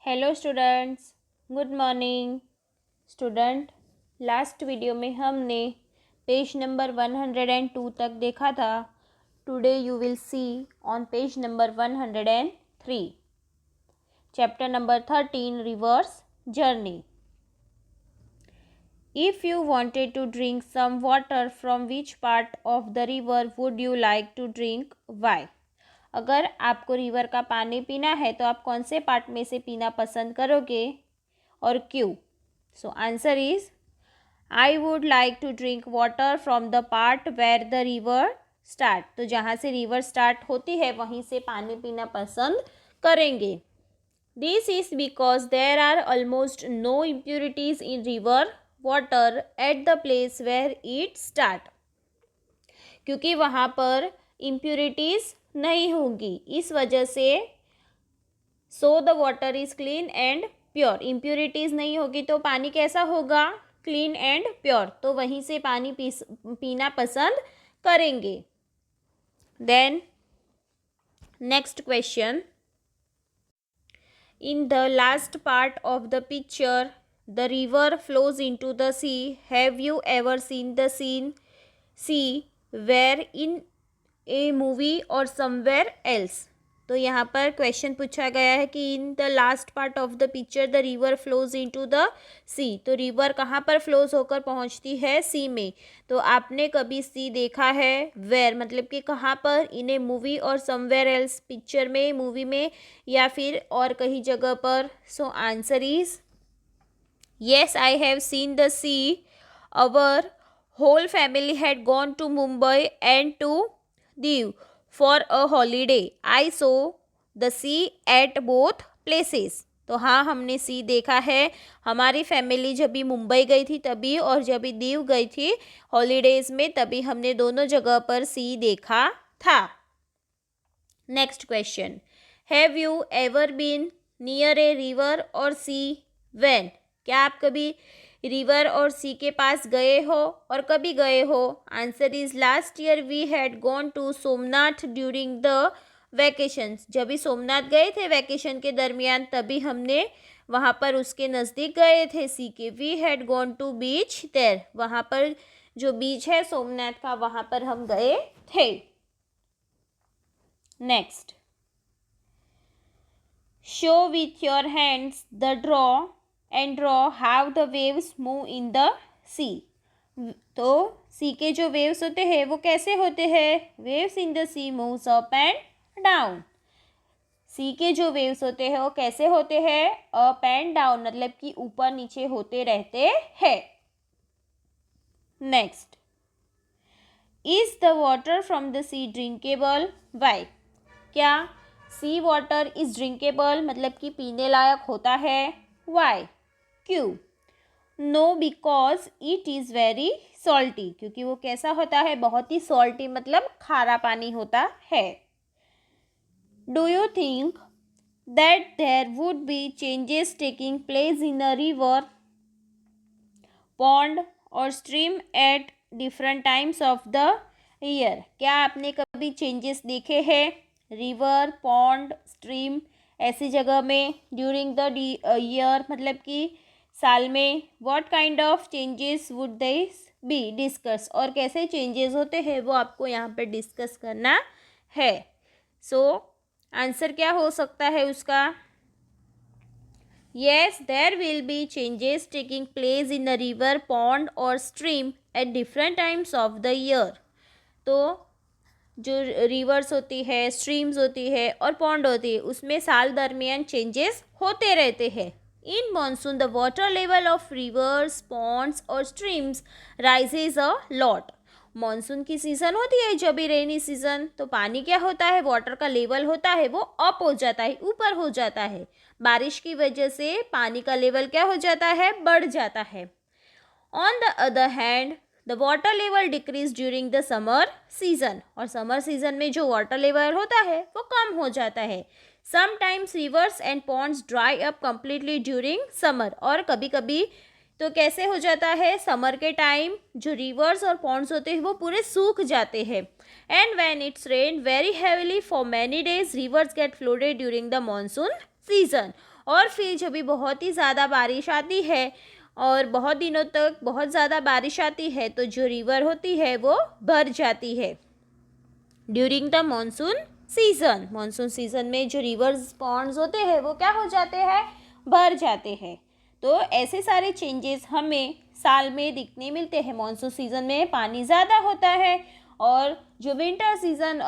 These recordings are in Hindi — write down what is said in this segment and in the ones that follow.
Hello students, good morning. Student, last video में हमने पेज नंबर 102 तक देखा था। Today you will see on page number 103 chapter number 13 reverse journey. If you wanted to drink some water, from which part of the river would you like to drink? Why? अगर आपको रिवर का पानी पीना है तो आप कौन से पार्ट में से पीना पसंद करोगे और क्यों? So answer is I would like to drink water from the part where the river start. तो जहाँ से रिवर स्टार्ट होती है वहीं से पानी पीना पसंद करेंगे। This is because there are almost no impurities in river water at the place where it start. क्योंकि वहाँ पर इम्प्यूरिटीज नहीं होगी, इस वजह से so the water is clean and pure. Impurities नहीं होगी तो पानी कैसा होगा? Clean and pure. तो वहीं से पानी पीना पसंद करेंगे। Then next question, in the last part of the picture the river flows into the C. Have you ever seen the scene sea where in a movie or somewhere else? तो यहाँ पर क्वेश्चन पूछा गया है कि in the last part of the picture the river flows into the sea. तो रिवर कहाँ पर फ्लोज होकर पहुँचती है? सी में। तो आपने कभी सी देखा है? वेयर मतलब कि कहाँ पर? In a movie or somewhere else, picture में, मूवी में या फिर और कहीं जगह पर। So answer is yes, I have seen the sea. Our whole family had gone to Mumbai and to Diu for a holiday. I saw the sea at both places. तो हाँ, हमने सी देखा है। हमारी फैमिली जब भी मुंबई गई थी तभी, और जब भी दीव गई थी हॉलीडेज में तभी हमने दोनों जगह पर सी देखा था। Next question, have you ever been near a river or sea? When? क्या आप कभी रिवर और सी के पास गए हो और कभी गए हो? Answer is last year we had gone to Somnath during the vacations. जब भी सोमनाथ गए थे वैकेशन के दरमियान तभी हमने वहाँ पर उसके नज़दीक गए थे सी के। We had gone to beach there. वहाँ पर जो बीच है सोमनाथ का वहाँ पर हम गए थे। Next, show with your hands the draw and draw how the waves move in the sea. तो सी के जो वेव्स होते हैं वो कैसे होते हैं? Waves in the sea moves up and down. Sea के जो वेव्स होते हैं वो कैसे होते हैं? अप एंड डाउन, मतलब कि ऊपर नीचे होते रहते हैं। Next, is the water from the sea drinkable? Why? क्या सी वाटर इज ड्रिंकेबल मतलब कि पीने लायक होता है? वाई? क्यों? No, because it is very salty. क्योंकि वो कैसा होता है? बहुत ही सॉल्टी, मतलब खारा पानी होता है। Do you think that there would be changes taking place in a river, pond or stream at different times of the year? क्या आपने कभी चेंजेस देखे हैं रिवर, पॉन्ड, स्ट्रीम ऐसी जगह में ड्यूरिंग द ईयर, मतलब कि साल में? What kind of changes would this be? Discuss. और कैसे चेंजेस होते हैं वो आपको यहाँ पर डिस्कस करना है। सो आंसर क्या हो सकता है उसका? Yes, there will be changes taking place in a river, pond or stream at different times of the year. तो जो रिवर्स होती है, स्ट्रीम्स होती है और पॉन्ड होती है उसमें साल दरमियान चेंजेस होते रहते हैं। In monsoon the water level of rivers, ponds or streams rises a lot. Monsoon की सीज़न होती है जब भी रेनी सीज़न, तो पानी क्या होता है? वाटर का लेवल होता है वो अप हो जाता है, ऊपर हो जाता है। बारिश की वजह से पानी का लेवल क्या हो जाता है? बढ़ जाता है। On the other hand the water level decrease during the summer season. और समर सीजन में जो वाटर लेवल होता है वो कम हो जाता है। Sometimes rivers and ponds dry up completely during summer. और कभी कभी तो कैसे हो जाता है? समर के टाइम जो रिवर्स और पॉन्ड्स होते हैं वो पूरे सूख जाते हैं। And when it's rain very heavily for many days rivers get flooded during the monsoon season. और फिर जब भी बहुत ही ज़्यादा बारिश आती है और बहुत दिनों तक बहुत ज़्यादा बारिश आती है तो जो रिवर होती है वो भर जाती है। During the monsoon season, monsoon season में जो रिवर्स पॉन्ड्स होते हैं वो क्या हो जाते हैं, भर जाते हैं। तो ऐसे सारे चेंजेस हमें साल में दिखने मिलते हैं। मानसून सीज़न में पानी ज़्यादा होता है और जो विंटर सीज़न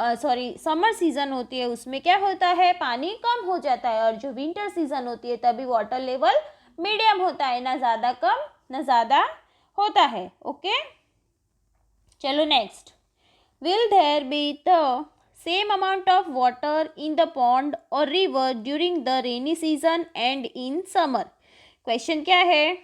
समर सीज़न होती है उसमें क्या होता है, पानी कम हो जाता है। और जो विंटर सीज़न होती है तभी वाटर लेवल मीडियम होता है, ना ज़्यादा कम ना ज़्यादा होता है। ओके, चलो next. Will there be the same amount of water in the pond or river during the rainy season and in summer? Question क्या है?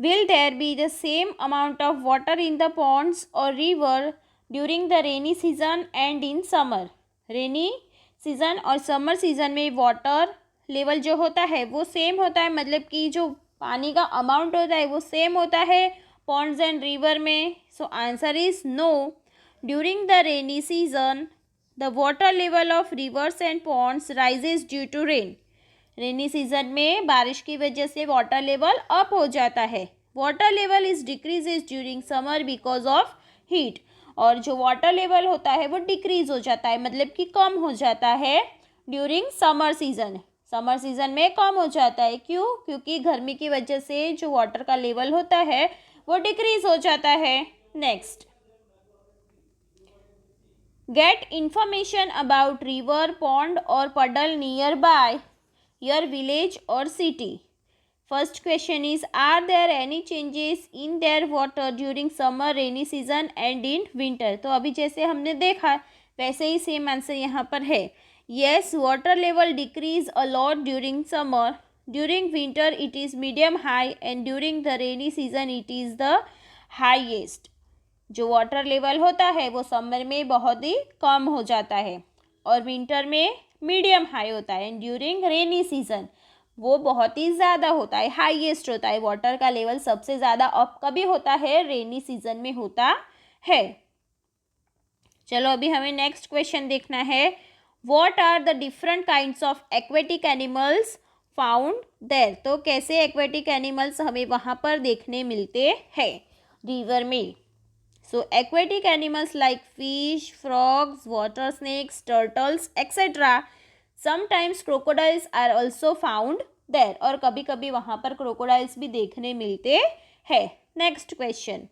Will there be the same amount of water in the ponds or river during the rainy season and in summer? Rainy season और समर सीज़न में वाटर लेवल जो होता है वो सेम होता है, मतलब कि जो पानी का अमाउंट होता है वो सेम होता है पॉन्ड्स एंड रिवर में। So answer is no. During the rainy season the water level of rivers and ponds rises due to rain. Rainy season में बारिश की वजह से वाटर लेवल अप हो जाता है। Water level is decreases during summer because of heat. और जो वाटर लेवल होता है वो डिक्रीज हो जाता है, मतलब कि कम हो जाता है during summer season. Summer season में कम हो जाता है, क्यों? क्योंकि गर्मी की वजह से जो वाटर का लेवल होता है वो डिक्रीज हो जाता है। Next, get information about river, pond और puddle near by your village or city. First question is, are there any changes in their water during summer, rainy season and in winter? तो अभी जैसे हमने देखा वैसे ही सेम आंसर यहाँ पर है। Yes, water level decrease a lot during summer. During winter it is medium high and during the rainy season it is the highest. जो वाटर लेवल होता है वो समर में बहुत ही कम हो जाता है और विंटर में मीडियम हाई होता है। एंड ड्यूरिंग रेनी सीजन वो बहुत ही ज़्यादा होता है, हाईएस्ट होता है। वाटर का लेवल सबसे ज़्यादा अप कभी होता है, रेनी सीजन में होता है। चलो अभी हमें नेक्स्ट क्वेश्चन देखना है। What are the different kinds of aquatic animals found there? तो कैसे एक्वेटिक एनिमल्स हमें वहाँ पर देखने मिलते हैं रिवर में? So aquatic animals like fish, frogs, water snakes, turtles, etc. Sometimes crocodiles are also found there. और कभी कभी वहाँ पर crocodiles भी देखने मिलते हैं। Next question.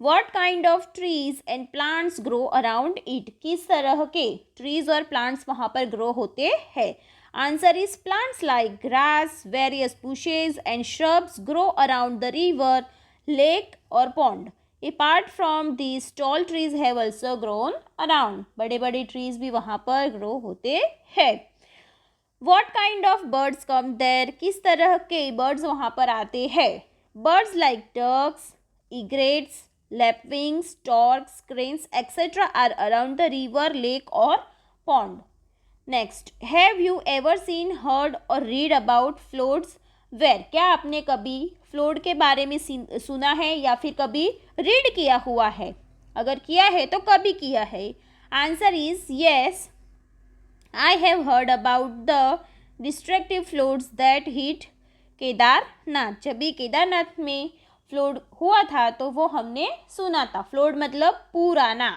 What kind of trees and plants grow around it? किस तरह के trees और plants वहाँ पर grow होते हैं? Answer is plants like grass, various bushes and shrubs grow around the river, lake or pond. Apart from these, tall trees have also grown around. बड़े बड़े trees भी वहाँ पर grow होते हैं। What kind of birds come there? किस तरह के birds वहाँ पर आते हैं? Birds like ducks, egrets, lapwings, storks, cranes, etc. are around the river, lake or pond. Next, have you ever seen, heard or read about floats? वेर, क्या आपने कभी फ्लोट के बारे में सुना है या फिर कभी रीड किया हुआ है? अगर किया है तो कभी किया है? Answer is yes, I have heard about the destructive floats that hit Kedarnath. जब भी केदारनाथ में फ्लोट हुआ था तो वो हमने सुना था। फ्लोट मतलब पुराना।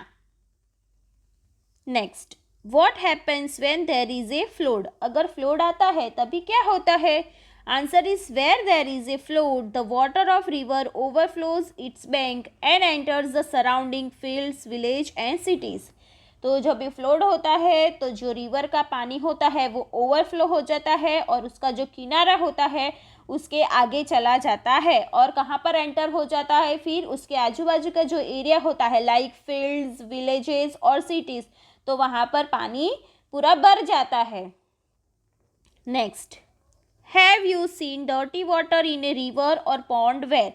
Next, what happens when there is a flood? अगर फ्लोट आता है तभी क्या होता है? Answer is, where there is a flood, the water of river overflows its bank and enters the surrounding fields, village and cities. तो जब भी फ्लोड होता है तो जो रिवर का पानी होता है वो ओवरफ्लो हो जाता है और उसका जो किनारा होता है उसके आगे चला जाता है और कहाँ पर एंटर हो जाता है? फिर उसके आजू बाजू का जो एरिया होता है लाइक फील्ड्स, विलेजेस और सिटीज़, तो वहाँ पर पानी पूरा भर जाता है। Next, have you seen dirty water in A river और पॉन्ड वेयर?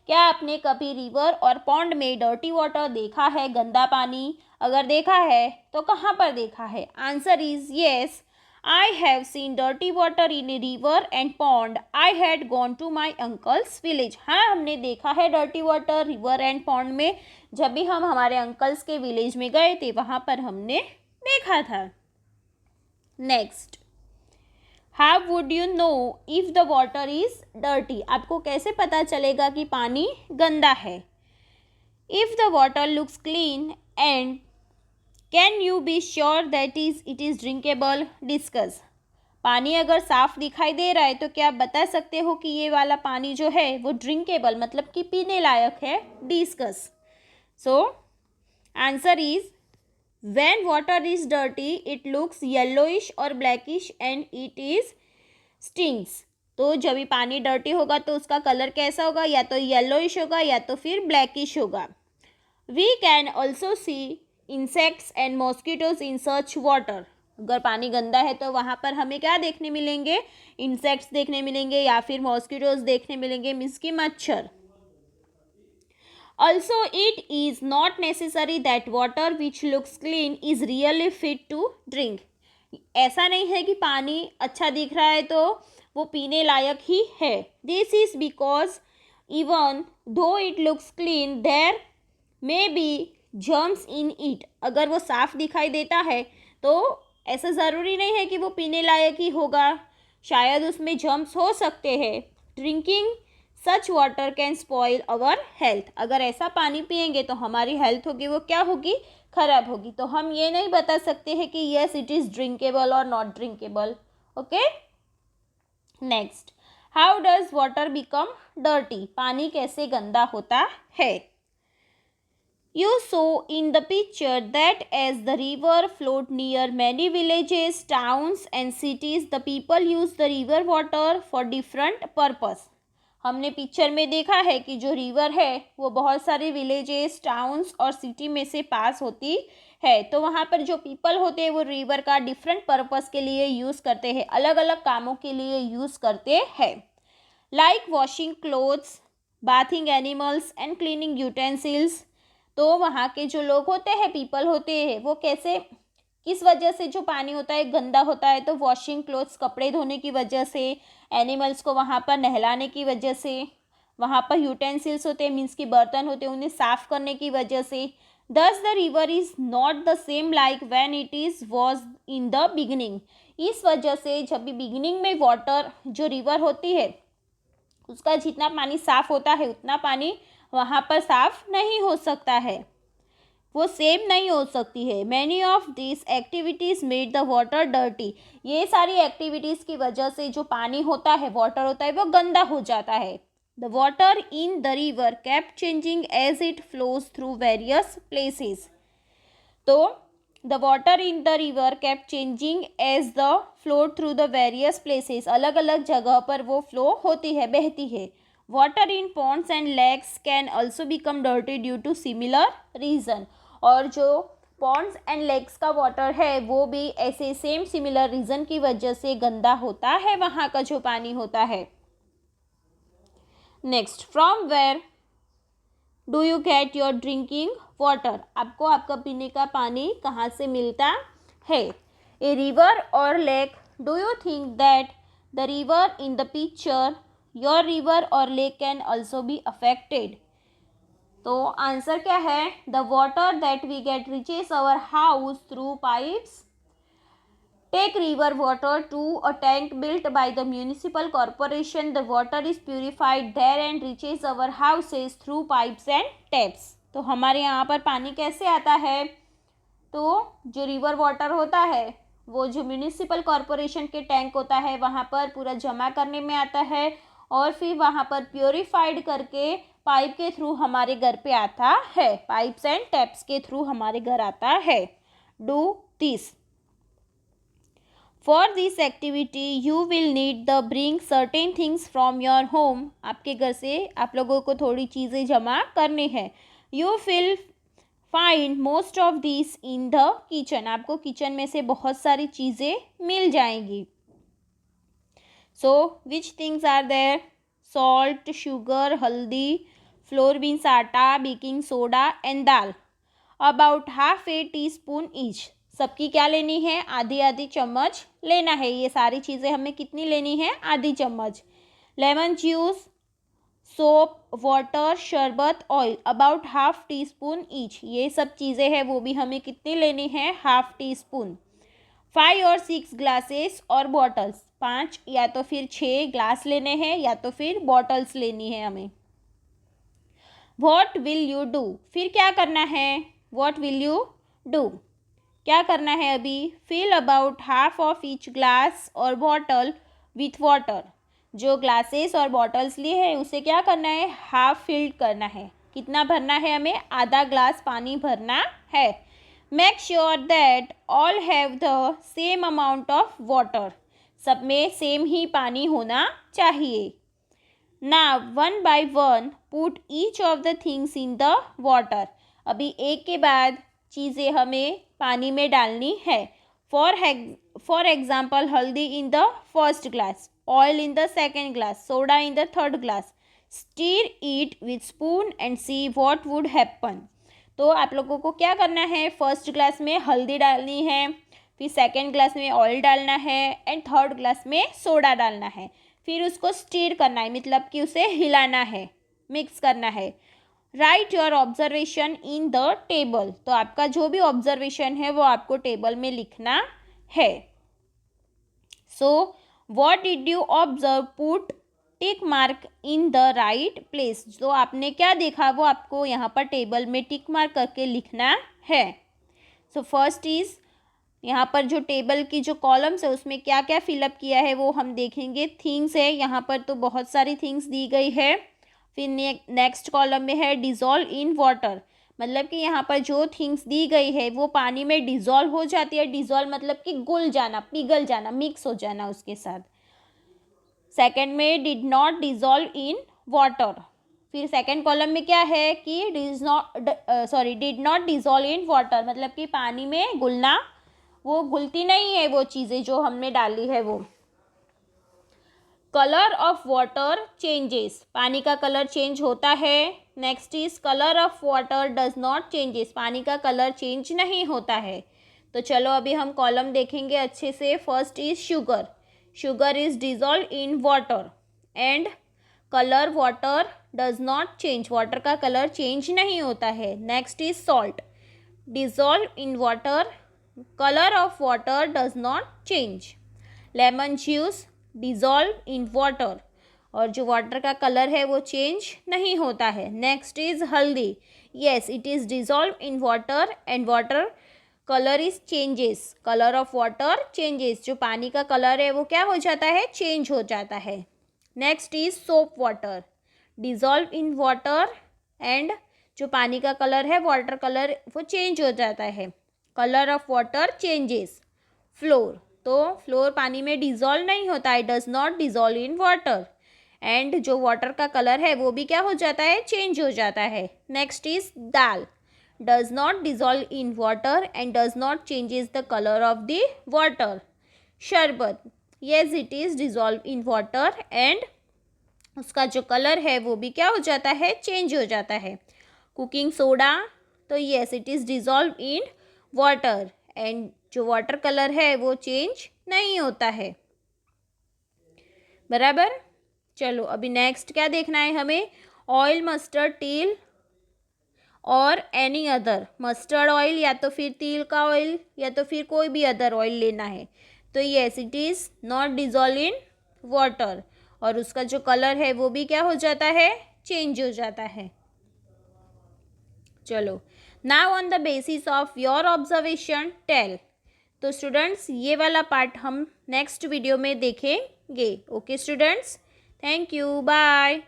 क्या आपने कभी रिवर और पॉन्ड में डर्टी वाटर देखा है, गंदा पानी? अगर देखा है तो कहाँ पर देखा है? Answer is yes, I have seen dirty water in a river and pond. I had gone to my uncle's village. हाँ, हमने देखा है dirty water river and pond में जब भी हम हमारे अंकल्स के विलेज में गए थे वहाँ पर हमने देखा था. Next, how would you know if the water is dirty. आपको कैसे पता चलेगा कि पानी गंदा है. If the water looks clean and can you be sure that it is drinkable. Discuss. पानी अगर साफ दिखाई दे रहा है तो क्या आप बता सकते हो कि ये वाला पानी जो है वो ड्रिंकेबल मतलब कि पीने लायक है. Discuss. So answer is when water is dirty it looks yellowish or blackish and it is stinks. तो जब भी पानी डर्टी होगा तो उसका कलर कैसा होगा, या तो येलोइश होगा या तो फिर ब्लैकिश होगा. We can also see insects and mosquitoes in such water. अगर पानी गंदा है तो वहाँ पर हमें क्या देखने मिलेंगे, इंसेक्ट्स देखने मिलेंगे या फिर मॉस्किटोज देखने मिलेंगे, मीन्स की मच्छर. Also, it is not necessary that water which looks clean is really fit to drink. ऐसा नहीं है कि पानी अच्छा दिख रहा है तो वो पीने लायक ही है. This is because even though it looks clean, there may be germs in it. अगर वो साफ दिखाई देता है तो ऐसा ज़रूरी नहीं है कि वो पीने लायक ही होगा, शायद उसमें जर्म्स हो सकते हैं. Drinking such water can spoil our health. अगर ऐसा पानी पियेंगे तो हमारी हेल्थ होगी वो क्या होगी, खराब होगी. तो हम ये नहीं बता सकते हैं कि येस इट इज़ ड्रिंकेबल और not drinkable. Okay. Next, how does water become dirty. पानी कैसे गंदा होता है. You saw in the picture that as the river flowed near many villages, towns and cities, the people used the river water for different purpose. हमने पिक्चर में देखा है कि जो रिवर है वो बहुत सारे विलेजेस, टाउन्स और सिटी में से पास होती है. तो वहाँ पर जो पीपल होते हैं वो रिवर का डिफरेंट पर्पस के लिए यूज़ करते हैं, अलग अलग कामों के लिए यूज़ करते हैं. Like washing clothes, bathing animals and cleaning utensils. तो वहाँ के जो लोग होते हैं, पीपल होते हैं, वो कैसे, किस वजह से जो पानी होता है गंदा होता है. तो वॉशिंग क्लोथ्स, कपड़े धोने की वजह से, एनिमल्स को वहाँ पर नहलाने की वजह से, वहाँ पर यूटेंसिल्स होते हैं मीन्स कि बर्तन होते हैं उन्हें साफ़ करने की वजह से. दस the river is not the same like when it is was in the beginning. इस वजह से जब भी बिगिनिंग में वाटर जो रिवर होती है उसका जितना पानी साफ़ होता है उतना पानी वहाँ पर साफ़ नहीं हो सकता है, वो सेम नहीं हो सकती है. Many of this activities made the water dirty. ये सारी एक्टिविटीज़ की वजह से जो पानी होता है, वाटर होता है, वो गंदा हो जाता है. The water in the river kept changing as it flows through various places. तो the water in the river kept changing as the flow through the various places. अलग अलग जगह पर वो फ्लो होती है, बहती है. Water in ponds and lakes can also become dirty due to similar reason. और जो पॉन्ड्स एंड लेक्स का वाटर है वो भी ऐसे सेम सिमिलर रीज़न की वजह से गंदा होता है, वहाँ का जो पानी होता है. Next, from where do you get your drinking water. आपको आपका पीने का पानी कहाँ से मिलता है. A river or lake. Do you think that the river in the picture, your river or lake can also be affected. तो आंसर क्या है, the water that we get reaches our house through pipes. Take river water to a tank built by the municipal corporation. The water is purified there and reaches our houses through pipes and taps. तो हमारे यहाँ पर पानी कैसे आता है, तो जो रिवर वाटर होता है वो जो म्यूनिसिपल कॉरपोरेशन के टैंक होता है वहाँ पर पूरा जमा करने में आता है और फिर वहाँ पर प्योरीफाइड करके पाइप के थ्रू हमारे घर पे आता है, पाइप्स एंड टैप्स के थ्रू हमारे घर आता है. Do this. For this activity you will need the bring certain things from your home. आपके घर से आप लोगों को थोड़ी चीज़ें जमा करनी है. You will find most of this in the kitchen. आपको किचन में से बहुत सारी चीज़ें मिल जाएंगी. So which things are there. Salt, sugar, haldi, flour beans atta, baking soda and dal. About half a teaspoon each. सबकी क्या लेनी है, आधी आधी चम्मच लेना है। ये सारी चीज़ें हमें कितनी लेनी है, आधी चम्मच। लेमन जूस, सोप, वाटर, शरबत, oil about half tea spoon each. ये सब चीज़ें हैं वो भी हमें कितनी लेनी है, हाफ टी स्पून। 5 और 6 ग्लासेस और बॉटल्स, 5 या तो फिर 6 ग्लास लेने हैं या तो फिर बॉटल्स लेनी है हमें। वॉट विल यू डू, फिर क्या करना है, वॉट विल यू डू, क्या करना है अभी। Fill about half of each glass और बॉटल विथ वाटर, जो ग्लासेस और बॉटल्स लिए हैं उसे क्या करना है, हाफ फिल्ड करना है। कितना भरना है हमें, आधा ग्लास पानी भरना है। Make sure that all have the same amount of water, सब में सेम ही पानी होना चाहिए। Now one by one put each of the things in the water, अभी एक के बाद चीज़ें हमें पानी में डालनी है। फॉर एग्जाम्पल हल्दी in the first glass, oil in the second glass, soda in the third glass. Stir it with spoon and see what would happen, तो आप लोगों को क्या करना है, फर्स्ट ग्लास में हल्दी डालनी है, फिर सेकेंड ग्लास में ऑयल डालना है एंड थर्ड ग्लास में सोडा डालना है। फिर उसको स्टीर करना है, मतलब कि उसे हिलाना है, मिक्स करना है। Right your observation in the table, तो आपका जो भी ऑब्जर्वेशन है वो आपको टेबल में लिखना है। So what did you observe, put tick mark in the right place, जो आपने क्या देखा वो आपको यहाँ पर टेबल में टिक मार्क करके लिखना है। सो फर्स्ट इज, यहाँ पर जो टेबल की जो कॉलम्स है उसमें क्या क्या फिलअप किया है वो हम देखेंगे। थिंग्स है, यहाँ पर तो बहुत सारी थिंग्स दी गई है। फिर नेक्स्ट कॉलम में है डिज़ोल्व इन वाटर, मतलब कि यहाँ पर जो थिंग्स दी गई है वो पानी में डिज़ोल्व हो जाती है। डिज़ोल्व मतलब कि घुल जाना, पिघल जाना, मिक्स हो जाना उसके साथ। सेकेंड में did not dissolve in water, फिर सेकेंड कॉलम में क्या है कि did not dissolve in water, मतलब कि पानी में घुलना, वो घुलती नहीं है वो चीज़ें जो हमने डाली है वो। कलर ऑफ वाटर चेंजेस, पानी का कलर चेंज होता है। Next is colour of water does not changes, पानी का कलर चेंज नहीं होता है। तो चलो अभी हम कॉलम देखेंगे अच्छे से। First is sugar, sugar is dissolve in water and colour water does not change, water का कलर चेंज नहीं होता है। Next is salt, dissolve in water, colour of water does not change. Lemon juice dissolve in water, और जो वाटर का कलर है वो चेंज नहीं होता है। नेक्स्ट इज हल्दी, yes it is dissolve in water and water colour is changes, colour of water changes, जो पानी का कलर है वो क्या हो जाता है, चेंज हो जाता है। Next is soap water, dissolve in water and जो पानी का कलर है वाटर कलर वो चेंज हो जाता है, colour of water changes. Floor, तो फ्लोर पानी में डिज़ोल्व नहीं होता है, does not dissolve in water, and जो वाटर का कलर है वो भी क्या हो जाता है, चेंज हो जाता है। Next is dal, does not dissolve in water and does not changes the colour of the water. Sharbat, yes it is dissolve in water and उसका जो कलर है वो भी क्या हो जाता है, चेंज हो जाता है। कुकिंग सोडा, तो yes it is dissolve in water and जो वाटर कलर है वो चेंज नहीं होता है। बराबर। चलो अभी नेक्स्ट क्या देखना है हमें, ऑयल, मस्टर्ड, तिल और एनी अदर, मस्टर्ड ऑयल या तो फिर तिल का ऑयल या तो फिर कोई भी अदर ऑयल लेना है। तो yes it is not dissolve in water, और उसका जो कलर है वो भी क्या हो जाता है, चेंज हो जाता है। चलो now on the basis of your observation tell, तो स्टूडेंट्स ये वाला पार्ट हम नेक्स्ट वीडियो में देखेंगे। Okay students, thank you, bye.